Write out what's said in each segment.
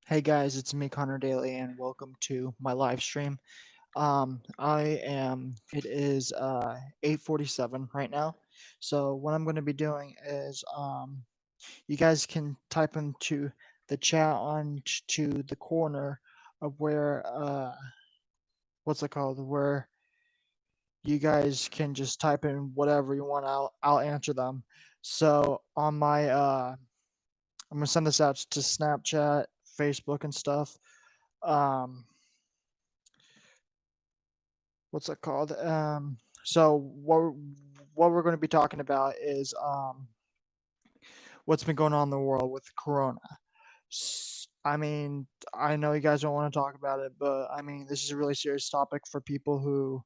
Hey guys, it's me, Connor Daly, and welcome to my live stream. It is 8:47 right now. So what I'm going to be doing is you guys can type into the chat to the corner of where what's it called? Where you guys can just type in whatever you want. I'll answer them. So on my I'm gonna send this out to Snapchat, Facebook, and stuff. Um, what's it called? So what we're going to be talking about is what's been going on in the world with Corona. I mean, I know you guys don't want to talk about it, but I mean, this is a really serious topic for people who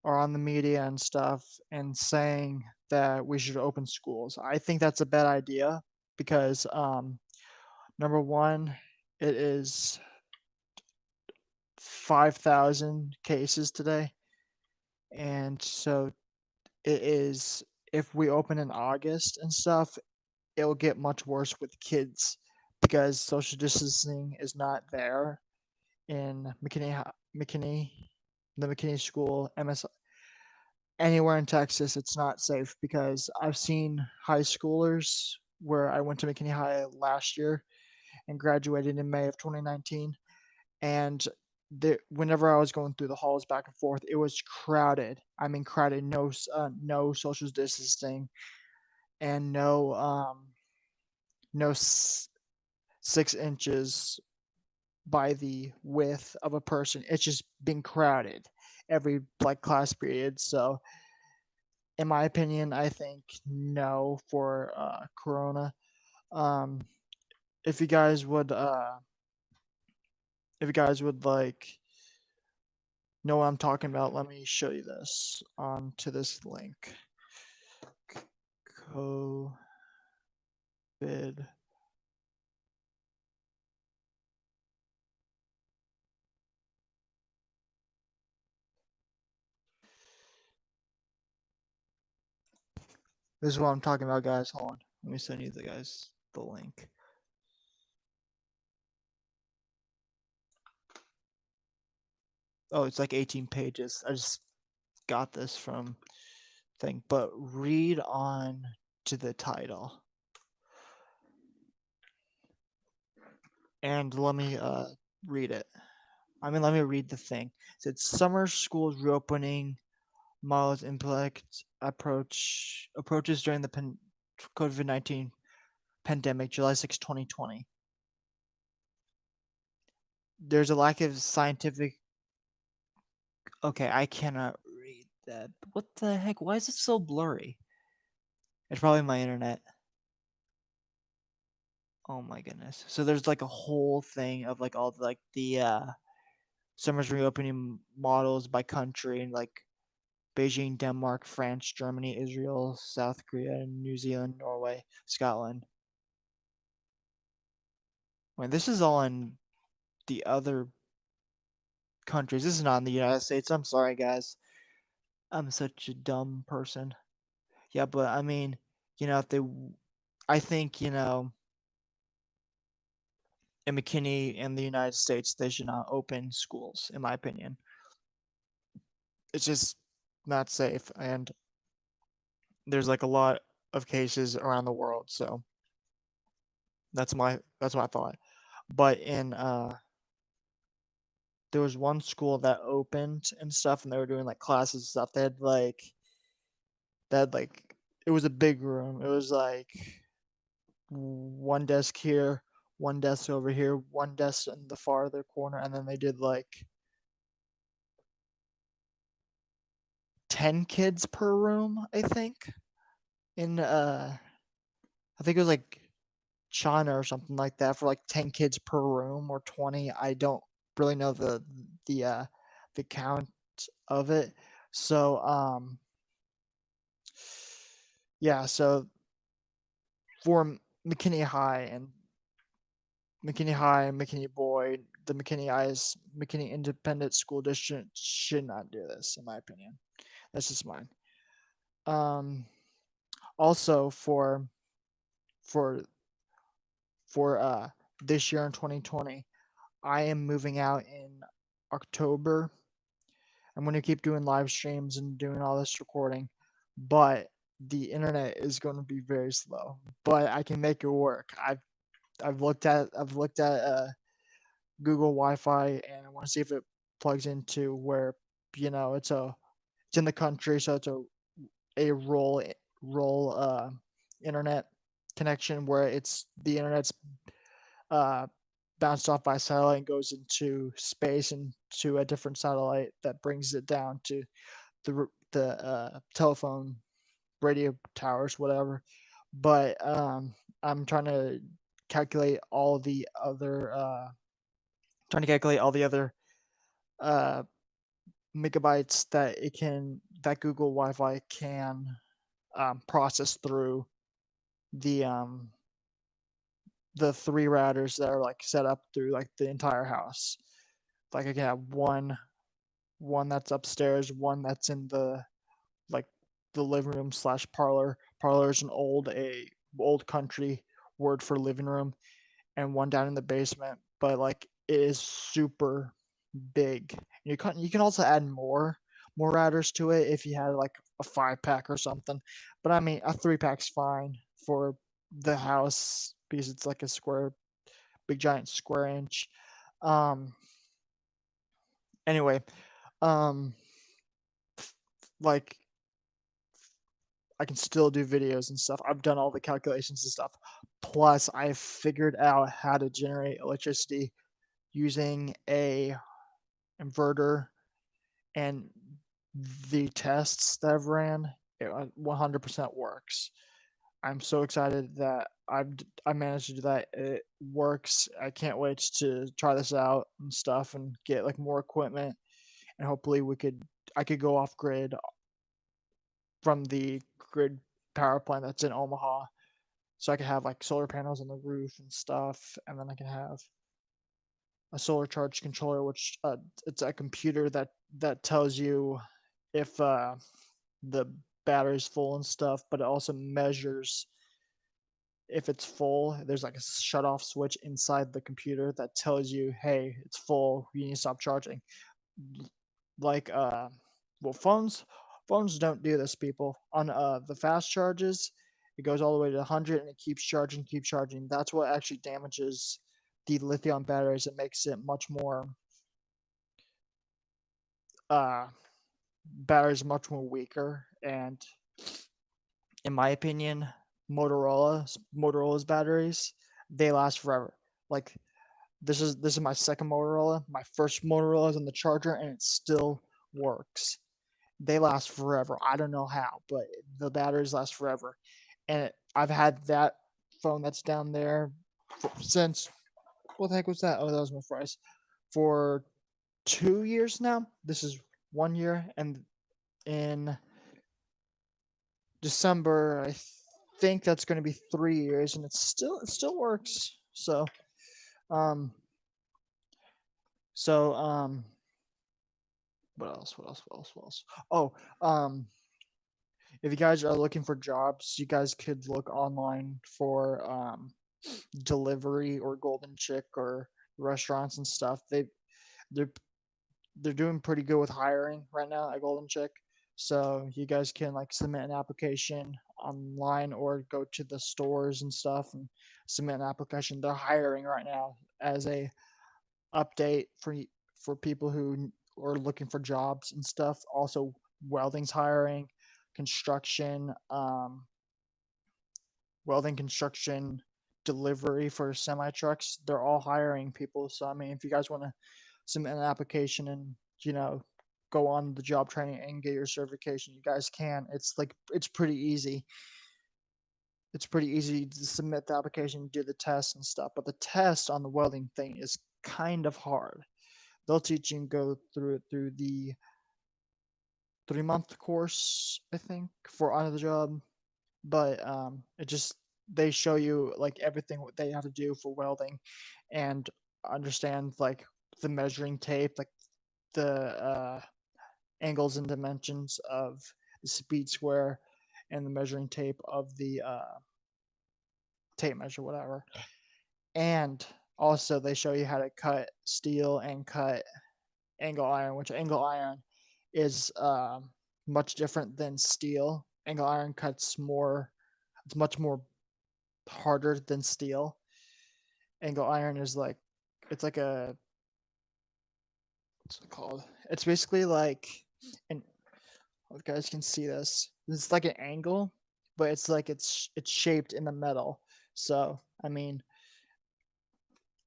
are on the media and stuff and saying that we should open schools. I think that's a bad idea because number one, it is 5,000 cases today, and so it is if we open in August and stuff, it'll get much worse with kids because social distancing is not there in McKinney, the McKinney School, MS, anywhere in Texas. It's not safe because I've seen high schoolers where I went to McKinney High last year and graduated in May of 2019, and whenever I was going through the halls back and forth, it was crowded. I mean, crowded. No social distancing, and no 6 inches by the width of a person. It's just been crowded every like class period. So, in my opinion, I think no for Corona. Um, if you guys would, if you guys would like know what I'm talking about, let me show you this to this link. COVID. This is what I'm talking about, guys. Hold on. Let me send you the link. Oh, it's like 18 pages. I just got this from thing, but read on to the title. And let me read it. I mean, let me read the thing. It said summer schools reopening models impact approaches during the COVID-19 pandemic, July 6, 2020. There's a lack of scientific. Okay, I cannot read that. What the heck? Why is it so blurry? It's probably my internet. Oh my goodness. So there's like a whole thing of like all the summer's reopening models by country and like Beijing, Denmark, France, Germany, Israel, South Korea, New Zealand, Norway, Scotland. Wait, this is all in the other countries. This is not in the United States. I'm sorry, guys. I'm such a dumb person. Yeah, but I mean, if they, I think, in McKinney and the United States, they should not open schools, in my opinion. It's just not safe, and there's like a lot of cases around the world, so that's my thought. But in there was one school that opened and stuff, and they were doing like classes and stuff. They had like it was a big room. It was like one desk here, one desk over here, one desk in the farther corner, and then they did like 10 kids per room, I think. In I think it was like China or something like that for like 10 kids per room or 20. I don't really know the the count of it. So yeah, so for McKinney High and McKinney Boyd, the McKinney Independent School District should not do this, in my opinion. That's just mine. Um, Also for for this year in 2020. I am moving out in October. I'm gonna keep doing live streams and doing all this recording, but the internet is gonna be very slow. But I can make it work. I've looked at Google Wi-Fi, and I want to see if it plugs into where it's in the country, so it's a rural internet connection where the internet's uh, bounced off by satellite and goes into space and to a different satellite that brings it down to the telephone radio towers, whatever. But I'm calculate all the other uh, trying to calculate all the other uh, megabytes that Google Wi-Fi can process through the um, the three routers that are like set up through like the entire house. Like I can have one that's upstairs, one that's in like the living room slash parlor. Parlor is an old country word for living room, and one down in the basement. But like it is super big. You can also add more routers to it if you had like a 5 pack or something. But I mean a 3 pack's fine for the house because it's like a big giant square inch. Um anyway, um like I can still do videos and stuff. I've done all the calculations and stuff. Plus I've figured out how to generate electricity using a inverter, and the tests that I've ran, it 100% works. I'm so excited that I managed to do that. It works. I can't wait to try this out and stuff and get like more equipment, and hopefully I could go off grid from the grid power plant that's in Omaha, so I could have like solar panels on the roof and stuff, and then I can have a solar charge controller, which it's a computer that tells you if the battery's full and stuff, but it also measures if it's full. There's like a shut off switch inside the computer that tells you, hey, it's full, you need to stop charging. Like well, phones don't do this, people. On the fast charges, it goes all the way to 100 and it keeps charging. That's what actually damages the lithium batteries. It makes it much more uh batteries much more weaker, and in my opinion, Motorola's batteries, they last forever. Like this is my second Motorola. My first Motorola is on the charger and it still works. They last forever. I don't know how, but the batteries last forever. And I've had that phone that's down there since, what the heck was that? Oh, that was my price. For 2 years now. This is 1 year, and in December, I think that's going to be 3 years, and it still works. Um, so what else? What else? What else? What else? Oh, if you guys are looking for jobs, you guys could look online for delivery or Golden Chick or restaurants and stuff. They're they're doing pretty good with hiring right now at Golden Chick. So you guys can like submit an application online or go to the stores and stuff and submit an application. They're hiring right now as a update for people who are looking for jobs and stuff. Also, welding's hiring, construction, welding, construction, delivery for semi trucks. They're all hiring people. So I mean, if you guys want to submit an application and go on the job training and get your certification, you guys can. It's pretty easy. It's pretty easy to submit the application, do the test and stuff. But the test on the welding thing is kind of hard. They'll teach you and go through it through the 3-month course, I think, for on the job. But it just they show you like everything what they have to do for welding, and understand like the measuring tape, like the angles and dimensions of the speed square and the measuring tape of the tape measure, whatever. And Also, they show you how to cut steel and cut angle iron, which angle iron is much different than steel. Angle iron cuts more, it's much more harder than steel. Angle iron is like, it's like a, what's it called? It's basically like, and you guys can see this. It's like an angle, but it's like it's shaped in the metal. So I mean,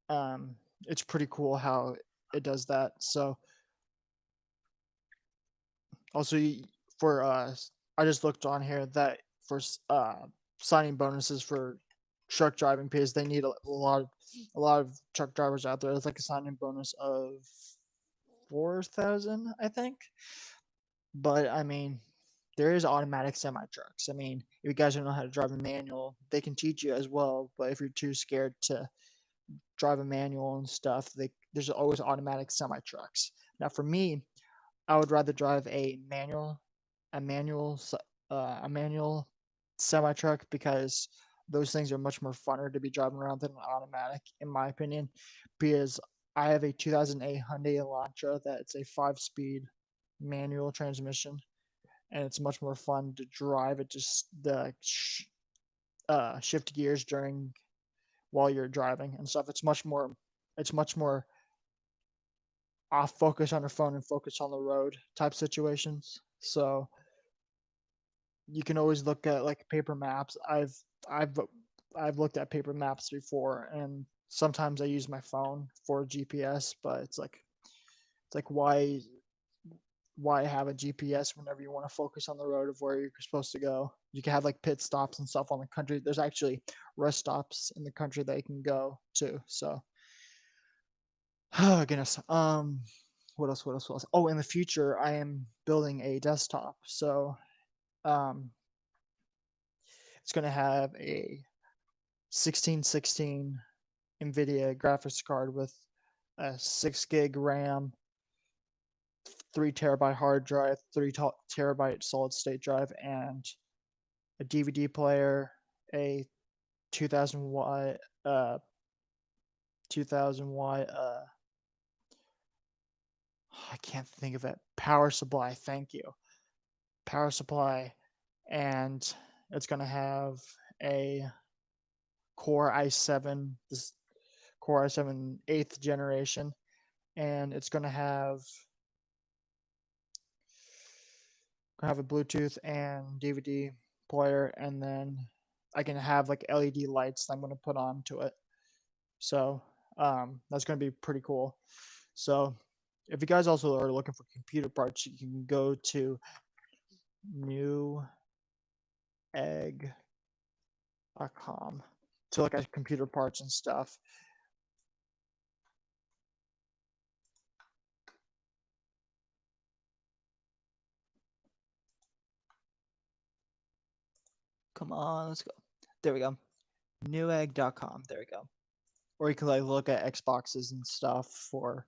um, it's pretty cool how it does that. So also for I just looked on here that for signing bonuses for truck driving pays, they need a lot of truck drivers out there. It's like a signing bonus of 4,000, I think. But I mean, there is automatic semi trucks. I mean, if you guys don't know how to drive a manual, they can teach you as well. But if you're too scared to drive a manual and stuff, there's always automatic semi trucks. Now, for me, I would rather drive a manual, a manual semi truck because those things are much more funner to be driving around than an automatic, in my opinion. Because I have a 2008 Hyundai Elantra that's a 5-speed manual transmission, and it's much more fun to drive it. Just shift gears during while you're driving and stuff. It's much more off focus on your phone and focus on the road type situations. So you can always look at like paper maps. I've I've looked at paper maps before, and sometimes I use my phone for GPS, but it's like why have a GPS whenever you want to focus on the road of where you're supposed to go? You can have like pit stops and stuff on the country. There's actually rest stops in the country that you can go to. So, oh goodness. What else? What else? What else? Oh, in the future, I am building a desktop. So, um, it's going to have a 1616 NVIDIA graphics card with a 6 gig RAM, 3 terabyte hard drive, 3 terabyte solid state drive, and a DVD player, a 2000 watt, 2000 watt, I can't think of it, power supply. Thank you, power supply, and it's gonna have a Core i7, this Core i7 eighth generation, and it's gonna have a Bluetooth and DVD player, and then I can have like LED lights that I'm gonna put onto it. So that's gonna be pretty cool. So if you guys also are looking for computer parts, you can go to newegg.com to look at computer parts and stuff. Come on, let's go. There we go. Newegg.com. There we go. Or you can like look at Xboxes and stuff for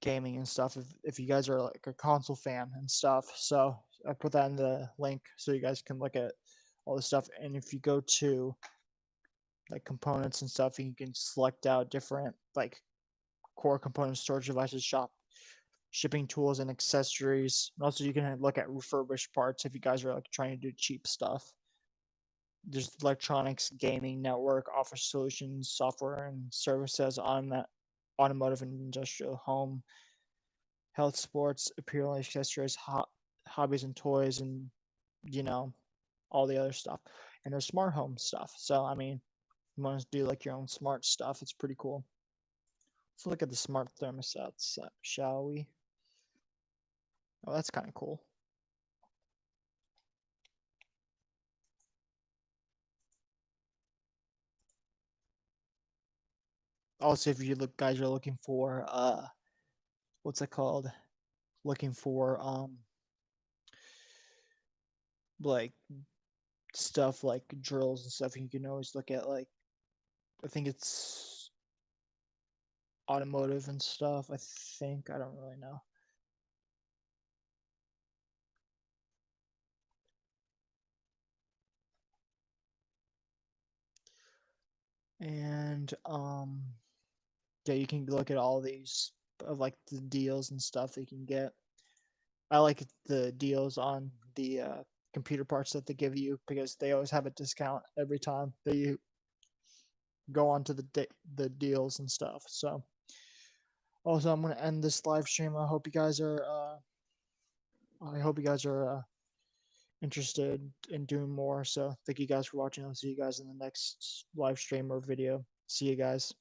gaming and stuff if you guys are like a console fan and stuff. So I put that in the link so you guys can look at all this stuff. And if you go to like components and stuff, you can select out different like core components, storage devices, shipping tools and accessories. And also you can look at refurbished parts if you guys are like trying to do cheap stuff. There's electronics, gaming, network, office solutions, software and services on that automotive and industrial, home, health, sports, apparel, accessories, hobbies and toys, and you know all the other stuff. And there's smart home stuff. So I mean, you want to do like your own smart stuff. It's pretty cool. Let's look at the smart thermostats, shall we? Oh, that's kind of cool. Also, if you look, guys are looking for what's it called? Looking for like stuff like drills and stuff. You can always look at like I think it's automotive and stuff. I think I don't really know. And yeah, you can look at all these of like the deals and stuff that you can get. I like the deals on the computer parts that they give you because they always have a discount every time that you go onto the deals and stuff. So also, I'm gonna end this live stream. I hope you guys are interested in doing more. So thank you guys for watching. I'll see you guys in the next live stream or video. See you guys.